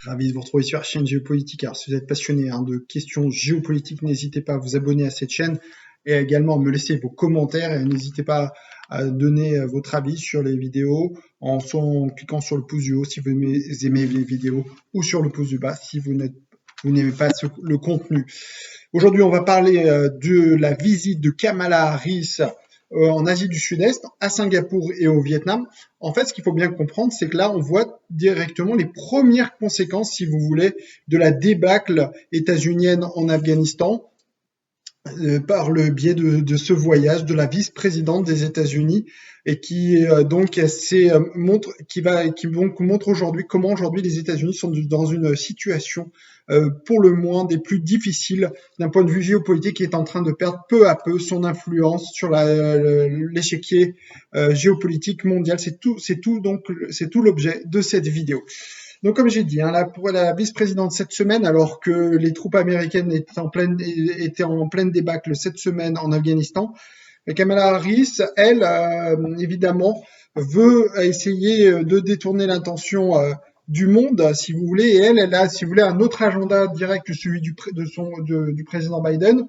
Ravi de vous retrouver sur la chaîne Géopolitique. Alors, si vous êtes passionné de questions géopolitiques, n'hésitez pas à vous abonner à cette chaîne et également à me laisser vos commentaires. Et n'hésitez pas à donner votre avis sur les vidéos en cliquant sur le pouce du haut si vous aimez les vidéos ou sur le pouce du bas si vous n'aimez pas le contenu. Aujourd'hui, on va parler de la visite de Kamala Harris en Asie du Sud-Est, à Singapour et au Vietnam. En fait, ce qu'il faut bien comprendre, c'est que là, on voit directement les premières conséquences, si vous voulez, de la débâcle états-unienne en Afghanistan par le biais de ce voyage de la vice-présidente des États-Unis et qui montre aujourd'hui comment aujourd'hui les États-Unis sont dans une situation pour le moins des plus difficiles d'un point de vue géopolitique, qui est en train de perdre peu à peu son influence sur l'échiquier géopolitique mondial. C'est tout l'objet de cette vidéo. Donc, comme j'ai dit, pour la vice-présidente cette semaine, alors que les troupes américaines étaient en pleine débâcle cette semaine en Afghanistan, Kamala Harris, elle, évidemment, veut essayer de détourner l'attention du monde, si vous voulez, et elle a, si vous voulez, un autre agenda direct que celui du président Biden.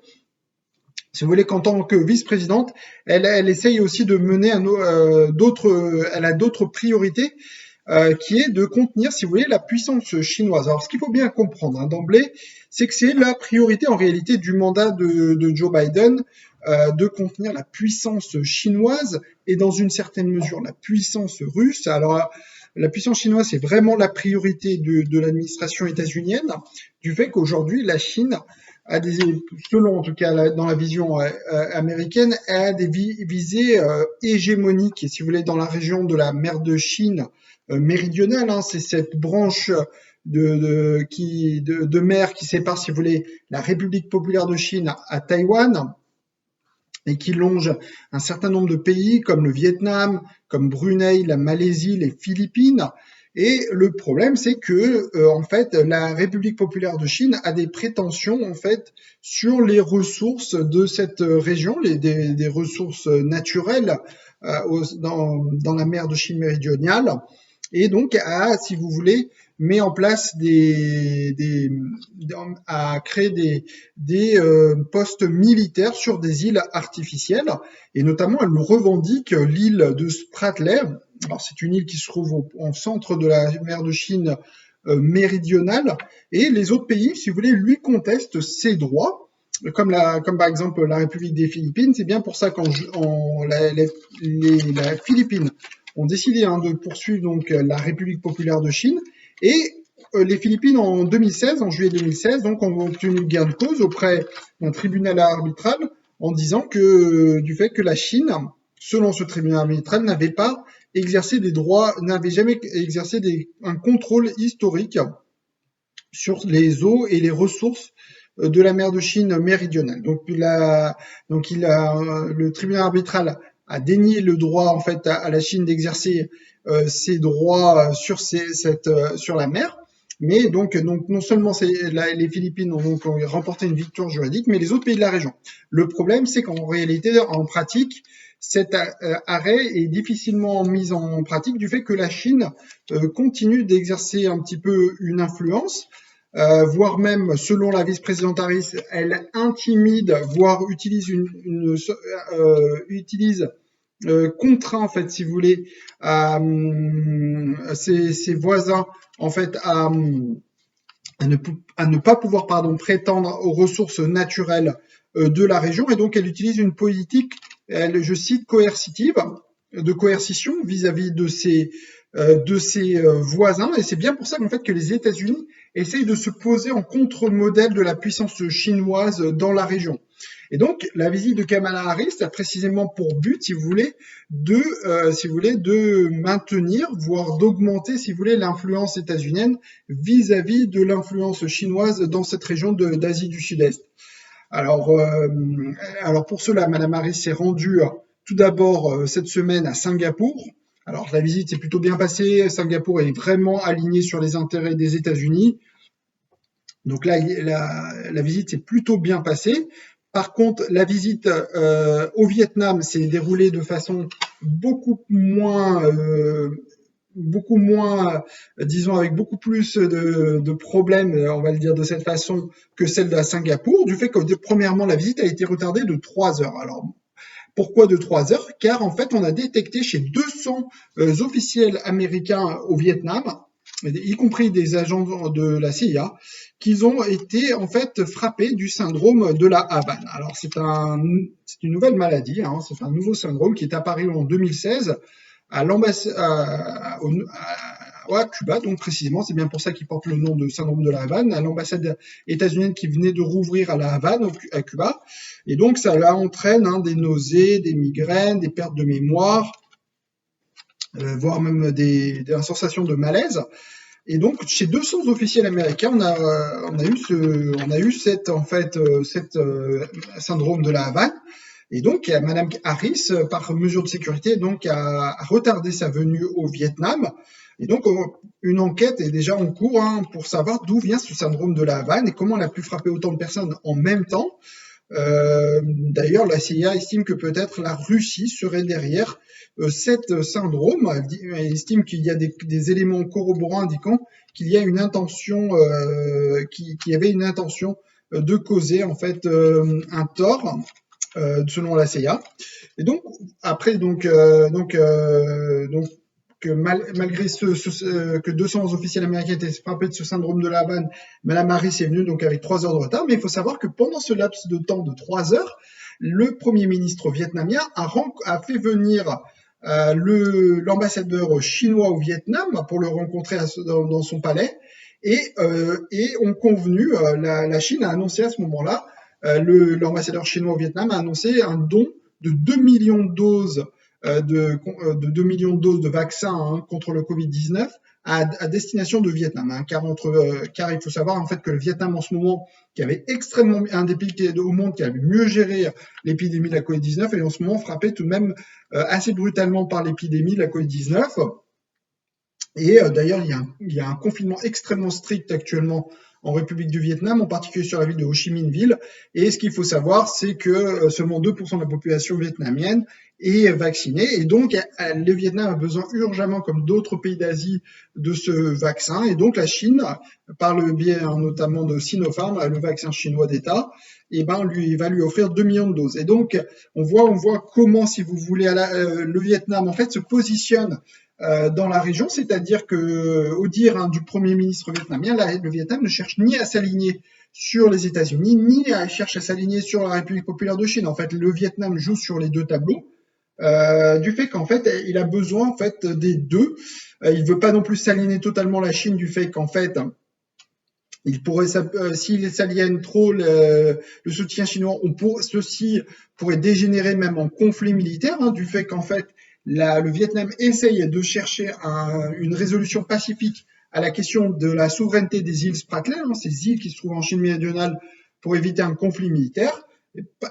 Si vous voulez, qu'en tant que vice-présidente, elle essaye aussi de mener elle a d'autres priorités, qui est de contenir, si vous voulez, la puissance chinoise. Alors, ce qu'il faut bien comprendre d'emblée, c'est que c'est la priorité en réalité du mandat de Joe Biden, de contenir la puissance chinoise et dans une certaine mesure la puissance russe. Alors, la puissance chinoise, c'est vraiment la priorité de l'administration états-unienne, du fait qu'aujourd'hui, la Chine a selon en tout cas dans la vision américaine, a des visées hégémoniques, si vous voulez, dans la région de la mer de Chine méridionale. C'est cette branche de mer qui sépare, si vous voulez, la République populaire de Chine à Taïwan et qui longe un certain nombre de pays comme le Vietnam, comme Brunei, la Malaisie, les Philippines. Et le problème, c'est que en fait, la République populaire de Chine a des prétentions en fait sur les ressources de cette région, des ressources naturelles dans la mer de Chine méridionale, et donc si vous voulez, met en place à créer des postes militaires sur des îles artificielles, et notamment elle revendique l'île de Spratly. Alors c'est une île qui se trouve au centre de la mer de Chine méridionale, et les autres pays, si vous voulez, lui contestent ses droits, comme par exemple la République des Philippines. C'est bien pour ça la Philippines ont décidé de poursuivre donc la République populaire de Chine, et les Philippines en juillet 2016, donc ont obtenu gain de cause auprès d'un tribunal arbitral en disant que du fait que la Chine, selon ce tribunal arbitral, n'avait jamais exercé un contrôle historique sur les eaux et les ressources de la mer de Chine méridionale. Donc le tribunal arbitral a dénié le droit en fait à la Chine d'exercer ses droits sur la mer. Mais donc non seulement les Philippines ont donc remporté une victoire juridique, mais les autres pays de la région. Le problème, c'est qu'en réalité, en pratique, cet arrêt est difficilement mis en pratique du fait que la Chine continue d'exercer un petit peu une influence, voire même, selon la vice-présidente Harris, elle intimide, voire utilise contraint, en fait, si vous voulez, ses voisins, en fait, à ne pas pouvoir, prétendre aux ressources naturelles de la région, et donc elle utilise une politique, je cite, coercitive, de coercition vis-à-vis de ses voisins, et c'est bien pour ça qu'en fait que les États-Unis essayent de se poser en contre-modèle de la puissance chinoise dans la région. Et donc, la visite de Kamala Harris a précisément pour but, si vous voulez, de maintenir, voire d'augmenter, si vous voulez, l'influence états-unienne vis-à-vis de l'influence chinoise dans cette région d'Asie du Sud-Est. Alors pour cela, Madame Harris s'est rendue tout d'abord cette semaine à Singapour. Alors, la visite s'est plutôt bien passée. Singapour est vraiment aligné sur les intérêts des États-Unis. Donc là, la visite s'est plutôt bien passée. Par contre, la visite au Vietnam s'est déroulée de façon beaucoup moins beaucoup moins, disons, avec beaucoup plus de problèmes, on va le dire de cette façon, que celle de Singapour, du fait que, premièrement, la visite a été retardée de 3 heures. Alors, pourquoi de 3 heures? Car en fait, on a détecté chez 200 officiels américains au Vietnam, y compris des agents de la CIA, qu'ils ont été en fait frappés du syndrome de la Havane. Alors c'est une nouvelle maladie, hein, c'est un nouveau syndrome qui est apparu en 2016 à l'ambassade à Cuba, donc précisément, c'est bien pour ça qu'il porte le nom de syndrome de la Havane, à l'ambassade états-unienne qui venait de rouvrir à la Havane, à Cuba. Et donc, ça entraîne des nausées, des migraines, des pertes de mémoire, voire même des sensations de malaise. Et donc, chez 200 officiels américains, on a eu cette syndrome de la Havane. Et donc, Madame Harris, par mesure de sécurité, donc a retardé sa venue au Vietnam. Et donc, une enquête est déjà en cours pour savoir d'où vient ce syndrome de la Havane et comment elle a pu frapper autant de personnes en même temps. D'ailleurs, la CIA estime que peut-être la Russie serait derrière cet syndrome. Elle estime qu'il y a des éléments corroborants indiquant qu'il y a une intention, qu'il y avait une intention de causer en fait un tort. Selon la CIA. Et donc après que malgré que 200 officiels américains étaient frappés de ce syndrome de la Havane, Madame Harris est venue donc avec 3 heures de retard. Mais il faut savoir que pendant ce laps de temps de 3 heures, le premier ministre vietnamien a fait venir l'ambassadeur chinois au Vietnam pour le rencontrer dans son palais et ont convenu, la Chine a annoncé à ce moment-là, l'ambassadeur chinois au Vietnam a annoncé un don de 2 millions de doses de 2 millions de doses de vaccins contre le Covid-19 à destination de Vietnam. Car il faut savoir en fait que le Vietnam en ce moment, qui avait extrêmement un des pays au monde qui avait mieux géré l'épidémie de la Covid-19, est en ce moment frappé tout de même assez brutalement par l'épidémie de la Covid-19. Et d'ailleurs, il y a un confinement extrêmement strict actuellement en République du Vietnam, en particulier sur la ville de Ho Chi Minh Ville. Et ce qu'il faut savoir, c'est que seulement 2% de la population vietnamienne est vaccinée. Et donc, le Vietnam a besoin urgemment, comme d'autres pays d'Asie, de ce vaccin. Et donc, la Chine, par le biais notamment de Sinopharm, le vaccin chinois d'État, va lui offrir 2 millions de doses. Et donc, on voit comment, si vous voulez, le Vietnam, en fait, se positionne dans la région, c'est-à-dire que, au dire du Premier ministre vietnamien, le Vietnam ne cherche ni à s'aligner sur les États-Unis, ni cherche à s'aligner sur la République populaire de Chine. En fait, le Vietnam joue sur les deux tableaux, du fait qu'en fait, il a besoin en fait des deux. Il veut pas non plus s'aligner totalement la Chine, du fait qu'en fait, il pourrait, s'il s'aliène trop le soutien chinois, ceci pourrait dégénérer même en conflit militaire, du fait qu'en fait, le Vietnam essaye de chercher une résolution pacifique à la question de la souveraineté des îles Spratly, ces îles qui se trouvent en Chine méridionale, pour éviter un conflit militaire.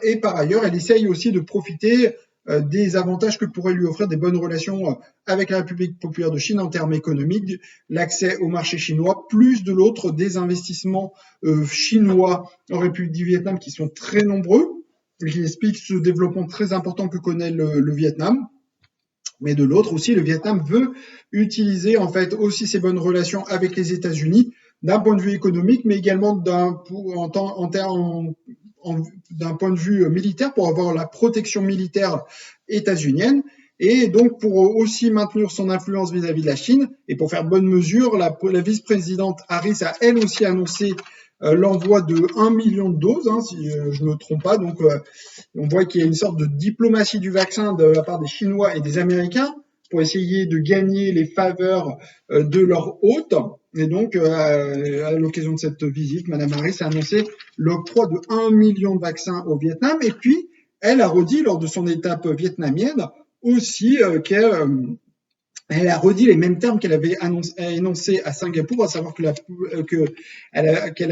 Et par ailleurs, elle essaye aussi de profiter des avantages que pourraient lui offrir des bonnes relations avec la République populaire de Chine en termes économiques, l'accès au marché chinois, plus de l'autre des investissements chinois en République du Vietnam qui sont très nombreux, qui expliquent ce développement très important que connaît le Vietnam. Mais de l'autre aussi, le Vietnam veut utiliser en fait aussi ses bonnes relations avec les États-Unis d'un point de vue économique, mais également d'un point de vue militaire pour avoir la protection militaire états-unienne et donc pour aussi maintenir son influence vis-à-vis de la Chine. Et pour faire bonne mesure, la vice-présidente Harris a elle aussi annoncé l'envoi de 1 million de doses, si je ne me trompe pas. Donc, on voit qu'il y a une sorte de diplomatie du vaccin de la part des Chinois et des Américains pour essayer de gagner les faveurs de leur hôte. Et donc, à l'occasion de cette visite, Mme Harris a annoncé l'octroi de 1 million de vaccins au Vietnam. Et puis, elle a redit lors de son étape vietnamienne aussi elle a redit les mêmes termes qu'elle avait énoncés à Singapour, à savoir qu'elle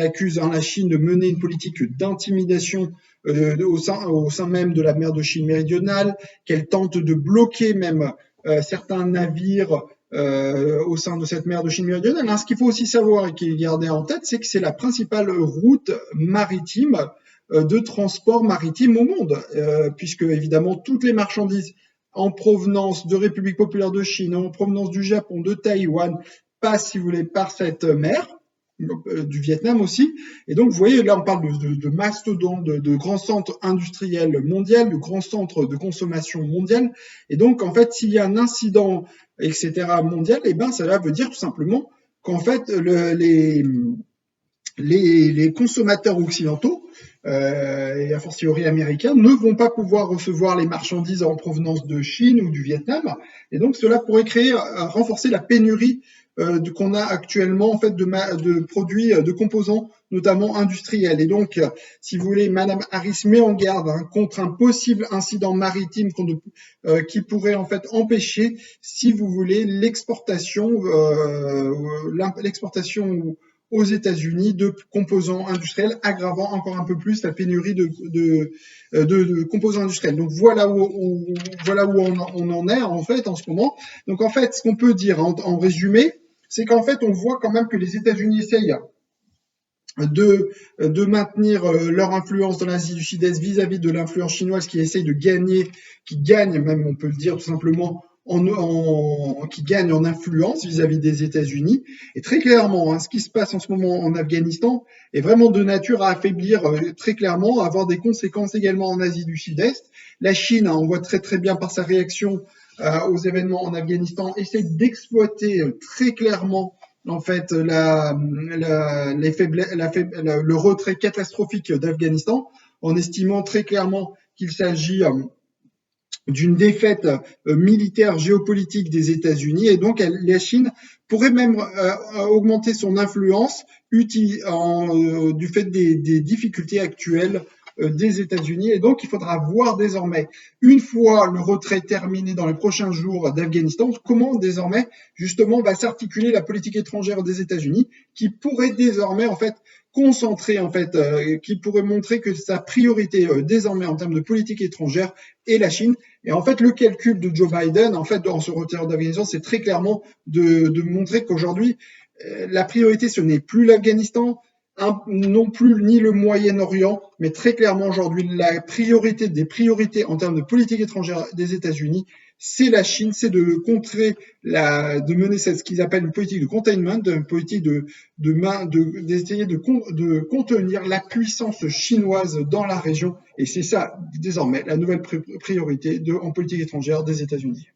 accuse la Chine de mener une politique d'intimidation au sein même de la mer de Chine méridionale, qu'elle tente de bloquer même certains navires au sein de cette mer de Chine méridionale. Ce qu'il faut aussi savoir et qu'il garder en tête, c'est que c'est la principale route maritime de transport maritime au monde, puisque évidemment toutes les marchandises en provenance de République populaire de Chine, en provenance du Japon, de Taïwan, passe, si vous voulez, par cette mer, du Vietnam aussi. Et donc, vous voyez, là, on parle de mastodontes, de grands centres industriels mondiaux, de grands centres de consommation mondiale. Et donc, en fait, s'il y a un incident, etc., mondial, eh ben, ça veut dire tout simplement qu'en fait, les consommateurs occidentaux, et a fortiori américains, ne vont pas pouvoir recevoir les marchandises en provenance de Chine ou du Vietnam. Et donc, cela pourrait renforcer la pénurie qu'on a actuellement en fait de produits, de composants, notamment industriels. Et donc, si vous voulez, Madame Harris met en garde contre un possible incident maritime qui pourrait en fait empêcher, si vous voulez, l'exportation aux États-Unis de composants industriels, aggravant encore un peu plus la pénurie de composants industriels. Donc voilà où on en est en fait en ce moment. Donc en fait, ce qu'on peut dire en résumé, c'est qu'en fait, on voit quand même que les États-Unis essayent de maintenir leur influence dans l'Asie du Sud-Est vis-à-vis de l'influence chinoise qui essaye de gagner, qui gagne même, on peut le dire tout simplement, qui gagne en influence vis-à-vis des États-Unis. Et très clairement, ce qui se passe en ce moment en Afghanistan est vraiment de nature à affaiblir très clairement, à avoir des conséquences également en Asie du Sud-Est. La Chine, on voit très très bien par sa réaction aux événements en Afghanistan, essaie d'exploiter très clairement en fait le retrait catastrophique d'Afghanistan, en estimant très clairement qu'il s'agit d'une défaite militaire géopolitique des États-Unis, et donc la Chine pourrait même augmenter son influence du fait des difficultés actuelles des États-Unis. Et donc, il faudra voir désormais, une fois le retrait terminé dans les prochains jours d'Afghanistan, comment désormais, justement, va s'articuler la politique étrangère des États-Unis, qui pourrait désormais, en fait, concentrer, en fait, qui pourrait montrer que sa priorité désormais en termes de politique étrangère est la Chine. Et en fait, le calcul de Joe Biden, en fait, dans ce retrait d'Afghanistan, c'est très clairement de montrer qu'aujourd'hui, la priorité, ce n'est plus l'Afghanistan, non plus ni le Moyen-Orient, mais très clairement aujourd'hui, la priorité des priorités en termes de politique étrangère des États-Unis, c'est la Chine, c'est de contrer, de mener ce qu'ils appellent une politique de containment, une politique d'essayer de contenir la puissance chinoise dans la région. Et c'est ça, désormais, la nouvelle priorité en politique étrangère des États-Unis.